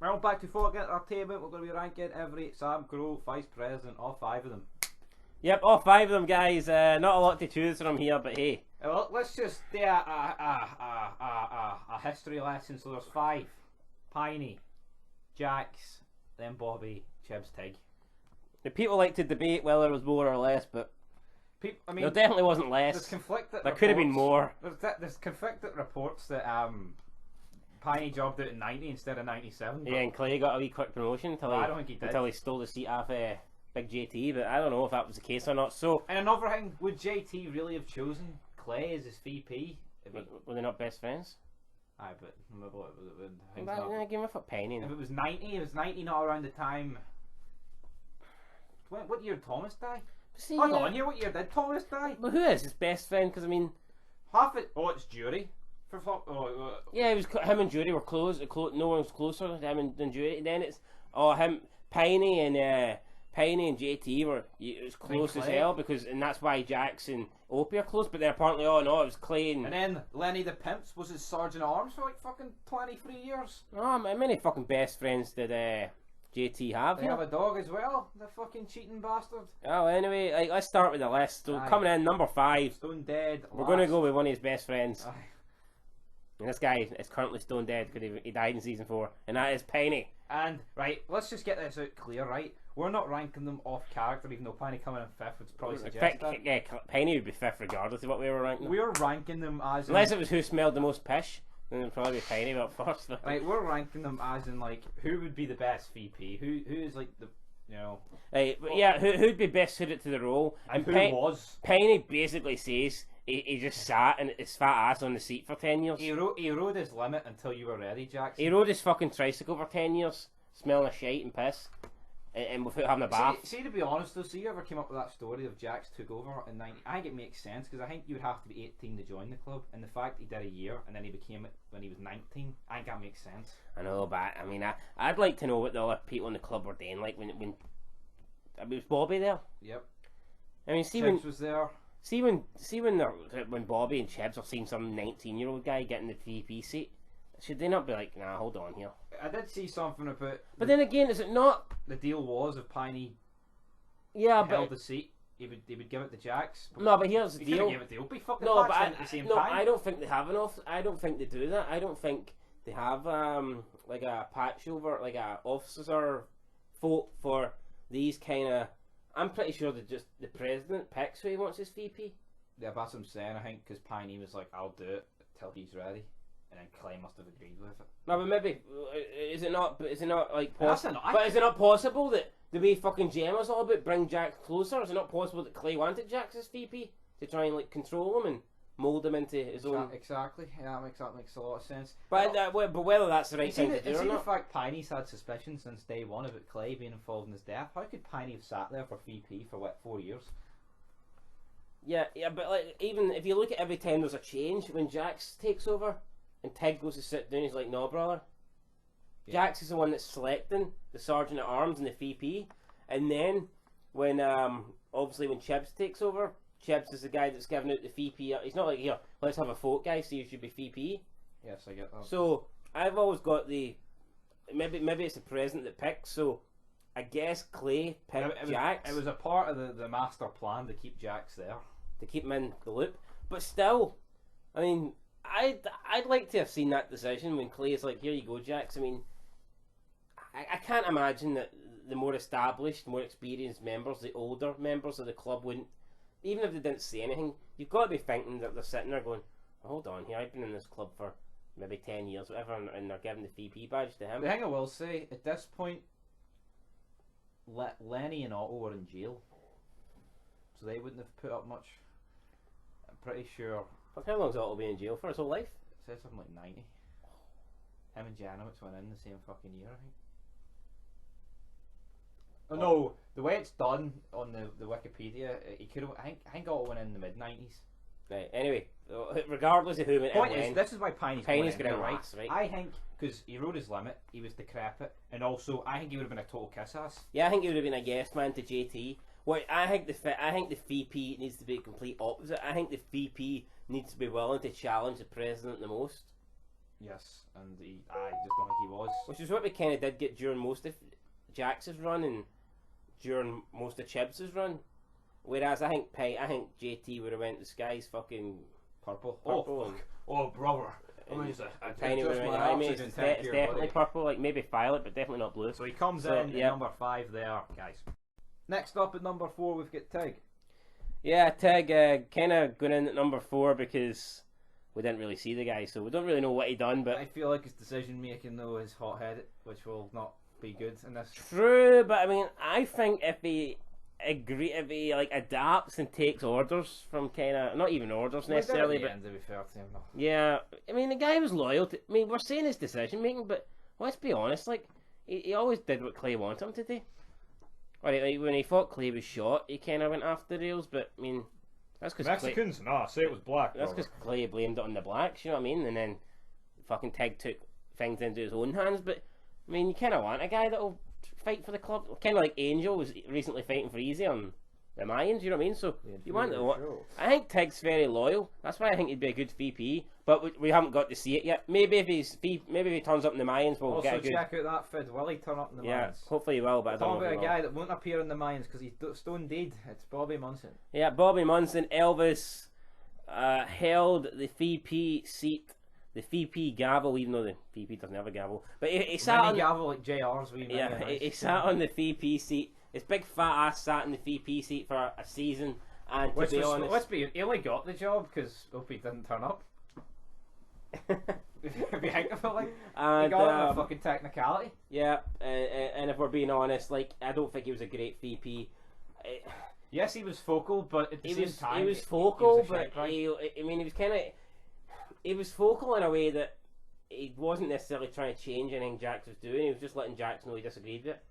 Well, back to Fork Entertainment. We're going to be ranking every SAMCRO vice president, all 5 of them. Yep, all 5 of them, guys. Not a lot to choose from here, but hey. Well, let's just do a history lesson. So there's 5: Piney, Jax, then Bobby, Chibs, Tig. The people like to debate whether it was more or less, but I mean, there definitely wasn't less. There's conflicting there could have been more. There's conflicting reports that Piney jobbed out in 90 instead of 97. Yeah, and Clay got a wee quick promotion until I don't think he did. Until he stole the seat off Big JT, but I don't know if that was the case or not. So, and another thing, would JT really have chosen Clay as his VP? Were they not best friends? Aye, but give him a fuck Piney. If it was 90, not around the time. What year did Thomas die? See, Hold on here, what year did Thomas die? But who is his best friend? Because I mean, half it. Oh, it's Jury. Yeah, it was him and Jury were close. No one was closer to him than Jury. Then it's him, Piney and JT were it was close as hell and that's why Jax and Opie are close. But then apparently, it was Clay and then Lenny the Pimps was his sergeant at arms for like fucking 23 years. Oh, how many fucking best friends did JT have? They have a dog as well, the fucking cheating bastard. Oh, anyway, let's start with the list. So coming in number 5, Stone Dead. We're going to go with one of his best friends. Aye. And this guy is currently stone dead because he died in season 4, and that is Piney. And right, let's just get this out clear, right? We're not ranking them off character, even though Piney coming in 5th would probably suggest that. Yeah, Piney would be 5th regardless of what we were ranking. We're ranking them as unless it was who smelled the most pish, then it'd probably be Piney up first. Right, we're ranking them as in like who would be the best VP, who is like the Right, but yeah, who'd be best suited to the role, and who was. Piney basically says he just sat in his fat ass on the seat for 10 years. He rode his limit until you were ready, Jackson. He rode his fucking tricycle for 10 years, smelling of shite and piss, and without having a bath. See, to be honest though, you ever came up with that story of Jax took over in 90? I think it makes sense, because I think you would have to be 18 to join the club, and the fact he did a year and then he became it when he was 19, I think that makes sense. I know, but I mean, I'd like to know what the other people in the club were doing, like when was Bobby there? Yep. I mean, Chibs was there. See when Bobby and Chibs are seeing some 19-year-old guy getting the VP seat, should they not be like, nah, hold on here? I did see something about. But then again, is it not? The deal was if Piney held the seat, he would give it to Jax. No, but here's the deal. Give it to Opie. Fucking no, but at the same time. I don't think they have enough. I don't think they do that. I don't think they have like a patch over, like a officer vote for these kind of. I'm pretty sure that just the president picks who he wants as VP. Yeah, that's what I'm saying. I think because Piney was like, "I'll do it till he's ready," and then Clay must have agreed with it. No, but maybe is it not like possible? But is it not possible that the way fucking Gemma's all about bring Jax closer? Is it not possible that Clay wanted Jax as VP to try and like control him and mold him into his own? Exactly. Yeah, that makes a lot of sense. But whether that's the right thing to do or not. The fact Piney's had suspicions since day one about Clay being involved in his death. How could Piney have sat there for VP for 4 years? Yeah, but like even if you look at every time there's a change, when Jax takes over and Tig goes to sit down, he's like, "No, brother." Yeah. Jax is the one that's selecting the sergeant at arms and the VP, and then when obviously when Chibs takes over, Chibs is the guy that's giving out the VP. He's not like, "Here, let's have a vote, guys, so you should be VP." Yes, I get that. So I've always got maybe it's the president that picks. So I guess Clay picked Jax. It was a part of the master plan to keep Jax there, to keep him in the loop. But still, I mean, I'd like to have seen that decision when Clay is like, "Here you go, Jax." I mean, I can't imagine that the more established, more experienced members, the older members of the club wouldn't, even if they didn't say anything, you've got to be thinking that they're sitting there going, "Hold on here, I've been in this club for maybe 10 years, whatever," and they're giving the VP badge to him. The thing I will say, at this point, Lenny and Otto were in jail, so they wouldn't have put up much. I'm pretty sure. But how long's Otto been in jail for? His whole life? It says something like 90. Him and Janowitz went in the same fucking year, I think. Oh no, the way it's done on the Wikipedia, he could have. I think Otto went in the mid-90s. Right. Anyway, regardless of who went point in, is, this is why Piney's going in right. I think because he rode his limit, he was decrepit, and also I think he would have been a total kiss ass. Yeah, I think he would have been a yes man to JT. I think the VP needs to be the complete opposite. I think the VP needs to be willing to challenge the president the most. Yes, and I just don't think he was. Which is what we kind of did get during most of Jax's run and during most of Chibbs' run. Whereas I think JT would have went the sky's fucking Purple. purple Oh, brother. tiny would have went, I mean, it's definitely purple, like maybe violet, but definitely not blue. So he comes in at number 5 there, guys. Next up at number 4, we've got Tig. Yeah, Tig kind of going in at number 4 because we didn't really see the guy, so we don't really know what he done. But I feel like his decision making though is hot-headed, which will not be good in this. True, but I mean, I think if he like adapts and takes orders from kind of not even orders necessarily, but to be fair to him, no. Yeah, I mean the guy was loyal to. I mean, we're saying his decision making, but let's be honest, like he always did what Clay wanted him to do. Right, like when he thought Clay was shot, he kind of went off the rails, but I mean, that's because Mexicans, nah, say it was black. That's because Clay blamed it on the blacks, you know what I mean? And then fucking Tig took things into his own hands. But I mean, you kind of want a guy that'll fight for the club, kind of like Angel was recently fighting for Easy on the Mayans, you know what I mean? So you want to. I think Tig's very loyal. That's why I think he'd be a good VP. But we haven't got to see it yet. Maybe if he turns up in the Mayans, we'll get a good. Also check out that Fid. Will he turn up in the Mayans? Yeah, hopefully he will. But I don't know. Talk about a guy that won't appear in the Mayans because he's stone dead. It's Bobby Munson. Yeah, Bobby Munson. Elvis held the VP seat. The VP gavel, even though the VP doesn't have a gavel, but he sat on gavel like JR's. He sat on the VP seat. His big fat ass sat in the VP seat for a season, and to be honest, he only got the job because Opie didn't turn up. If you think of it, like, he got it on a fucking technicality. Yeah, and if we're being honest, like, I don't think he was a great VP. Yes, he was focal, but at the same time, he was focal, but he was kind of. He was focal in a way that he wasn't necessarily trying to change anything Jax was doing. He was just letting Jax know he disagreed with it.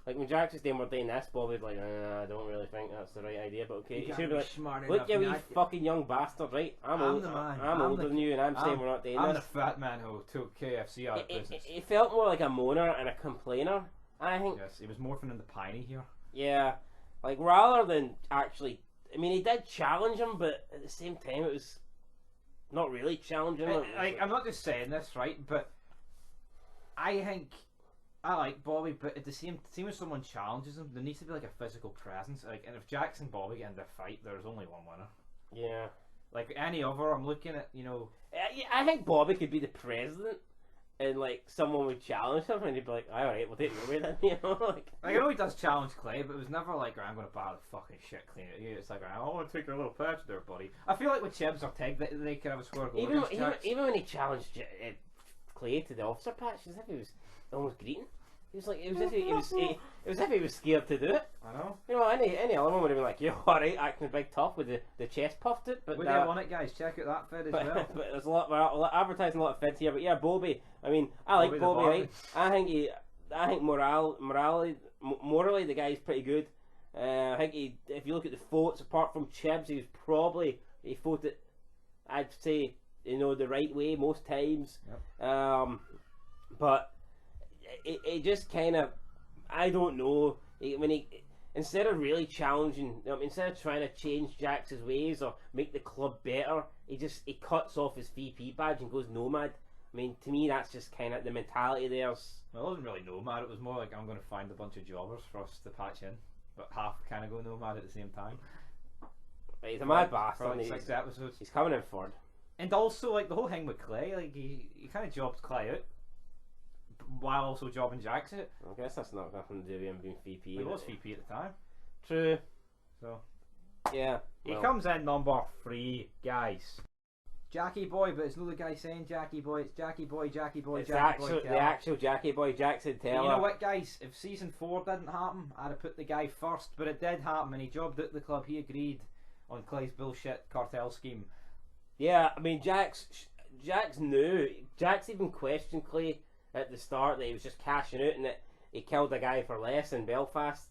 Like when Jax was saying we're doing this, Bobby was like, I don't really think that's the right idea, but okay. You should be like, look, you wee fucking young bastard, right? I'm older than you, and I'm saying we're not doing this. I'm the fat man who took KFC out of business. He felt more like a moaner and a complainer, I think. Yes, he was morphing into Piney here. Yeah, like rather than actually, I mean, he did challenge him, but at the same time, it was not really challenging him. I'm not just saying this, right? But I think I like Bobby, but at the same as someone challenges him, there needs to be like a physical presence. Like, and if Jax and Bobby get into a fight, there's only one winner. Yeah. Like any other, I'm looking at, Yeah, I think Bobby could be the president, and like someone would challenge him, and he'd be like, "All right, we'll take it away then," you know. Like I know he does challenge Clay, but it was never like, "I'm going to battle the fucking shit clean at you." It's like, "I want to take a little patch there, buddy." I feel like with Chibbs or Tig, they could have a score goal. Even when he challenged Clay to the officer patch, as if he was almost greeting. He was like, it was as if he was scared to do it. I know. You know, any other one would have been like, "Yo, alright, acting big tough with the chest puffed it." But we don't want it, guys. Check out that Fed as well. But there's we're advertising a lot of Feds here. But yeah, Bobby. I mean, I like Bobby, right? I think morally, the guy's pretty good. I think if you look at the votes, apart from Chibbs, he voted, I'd say, the right way most times. Yep. But it just kind of, I don't know. Instead of really challenging, instead of trying to change Jax's ways or make the club better, he cuts off his VP badge and goes nomad. I mean, to me, that's just kind of the mentality there. Well, it wasn't really nomad. It was more like, I'm going to find a bunch of jobbers for us to patch in, but half kind of go nomad at the same time. But he's a mad bastard. Like 6 episodes. He's coming in third. And also, like, the whole thing with Clay, like, he kind of jobbed Clay out while also jobbing Jax out. I guess that's not nothing to do with him being VP. He was VP at the time. True. So, yeah. He comes in number 3, guys. Jackie Boy, but it's not the guy saying Jackie Boy, it's Jackie Boy, Jackie Boy, it's Jackie Boy. The actual Jackie Boy, Jackson Taylor. You know what, guys? If season 4 didn't happen, I'd have put the guy first, but it did happen, and he jobbed at the club. He agreed on Clay's bullshit cartel scheme. Yeah, I mean, Jax knew. Jax even questioned Clay at the start that he was just cashing out and that he killed a guy for less in Belfast.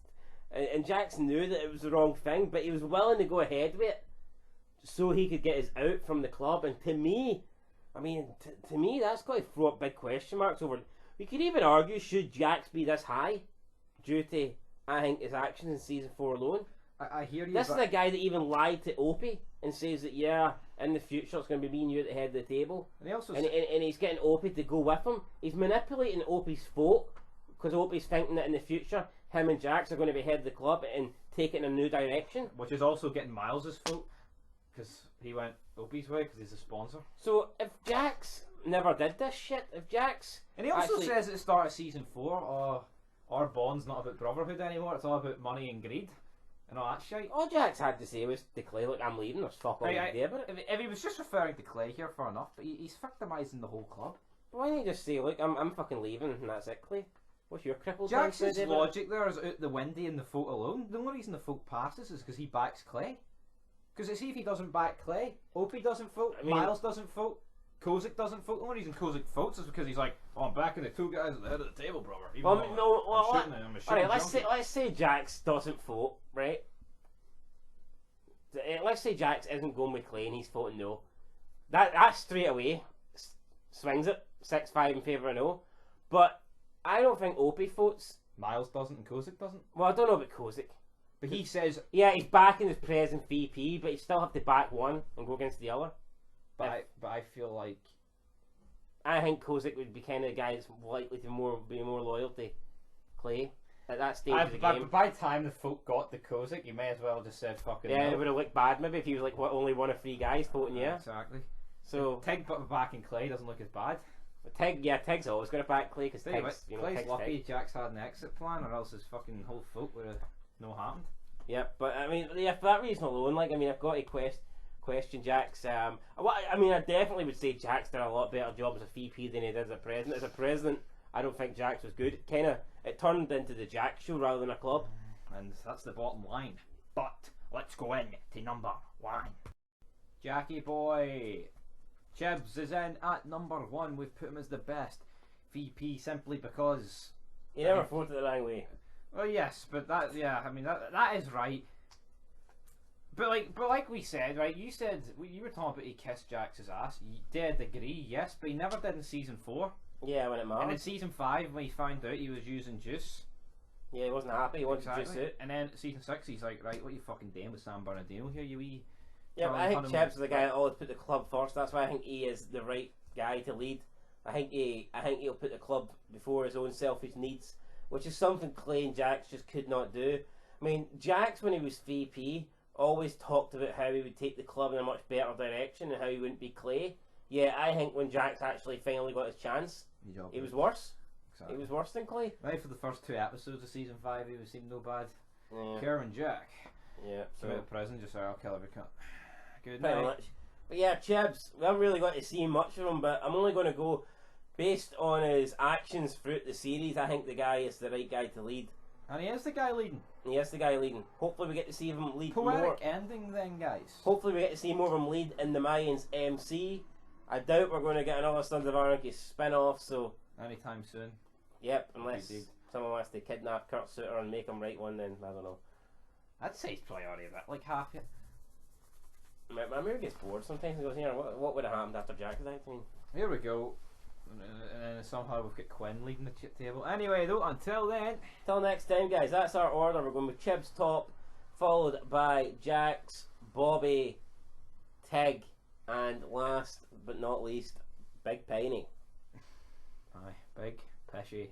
And Jax knew that it was the wrong thing, but he was willing to go ahead with it so he could get his out from the club. And to me, to me, that's going to throw up big question marks over. We could even argue, should Jax be this high due to, I think, his actions in season 4 alone? I hear you. This is but a guy that even lied to Opie and says that, yeah, in the future it's going to be me and you at the head of the table. and he also And he's getting Opie to go with him. He's manipulating Opie's vote because Opie's thinking that in the future him and Jax are going to be head of the club and take it in a new direction. which is also getting Miles's fault because he went Opie's way because he's a sponsor. So if Jax never did this shit, if Jax... And he also actually, says at the start of season 4, our bond's not about brotherhood anymore. It's all about money and greed and all that shit. all Jax had to say was to Clay, look, I'm leaving, there's fuck all you can do about it. If he was just referring to Clay here, fair enough. But he's victimising the whole club. Why don't you just say, look, I'm fucking leaving and that's it, Clay? What's your crippled Jackson's mind, logic there is out the window in the vote alone. The only reason the vote passes is because he backs Clay. Because see if he doesn't back Clay, Opie doesn't vote, I mean, Miles doesn't vote, Kozik doesn't vote. The only reason Kozik votes is because he's like, oh, I'm backing the two guys at the head of the table, brother. Even Well, though no, well, I'm shooting him, alright, let's say Jax doesn't vote, right? Let's say Jax isn't going with Clay and he's voting no. That straight away swings it 6-5 in favour of no. But I don't think Opie votes. Miles doesn't and Kozik doesn't. Well, I don't know about Kozik. But he says, Yeah, he's backing his present VP, but he still have to back one and go against the other. but I feel like I think Kozik would be kind of the guy that's likely to be more loyal to Clay at that stage of the game. by the time the folk got to Kozik, you may as well just said fucking Yeah, no. it would have looked bad maybe if he was like only one of 3 guys voting yeah. Exactly. So Tig backing Clay doesn't look as bad. Tig's always going to back Clay because Tig's, Clay's Tig's lucky Tig. Jack's had an exit plan, or else his fucking whole folk would have no happened. Yeah, but I mean, yeah, for that reason alone, like, I mean, I've got to question Jack's. Well, I mean, I definitely would say Jack's done a lot better job as a VP than he did as a president. As a president, I don't think Jack's was good. It turned into the Jack show rather than a club. And that's the bottom line. But let's go in to number 1. Jackie boy, Chibs is in at number 1. We've put him as the best VP simply because He never voted the wrong way. well, yes, but that that is right. But like we said, right? You were talking about he kissed Jax's ass. You did agree, yes, but he never did in season 4. Yeah, when it mattered. And in season 5, when he found out he was using juice, Yeah, he wasn't happy. He wanted to juice it. And then season 6, he's like, right, what are you fucking doing with San Bernardino here, you wee? Yeah, but I think Chibs is the guy that always put the club first. That's why I think he is the right guy to lead. I think he'll put the club before his own selfish needs, which is something Clay and Jax just could not do. I mean, Jax, when he was VP, always talked about how he would take the club in a much better direction and how he wouldn't be Clay. Yeah, I think when Jax actually finally got his chance, he was worse. Exactly. He was worse than Clay. Right, for the first 2 episodes of season 5, he seemed no bad. Yeah. Karen Jack. Yeah. So out of prison, just I'll kill every cunt. Good Pretty night. much. But yeah, Chibs, we haven't really got to see much of him, but I'm only going to go based on his actions throughout the series. I think the guy is the right guy to lead. And he is the guy leading. He is the guy leading. Hopefully we get to see him lead Poetic more. ending then, guys. Hopefully we get to see more of him lead in the Mayans MC. I doubt we're going to get another Sons of Anarchy spin-off, so... Anytime soon. Yep, unless someone wants to kidnap Kurt Sutter and make him write one, then I don't know. I'd say he's probably already a bit like half it. My mirror gets bored sometimes and goes, here, what would have happened after Jack died? I mean, here we go. And then somehow we've got Quinn leading the chip table. Anyway, though, until then. Till next time, guys, that's our order. We're going with Chibs top, followed by Jax, Bobby, Tig, and last but not least, Big Piney. Aye, big, pishy,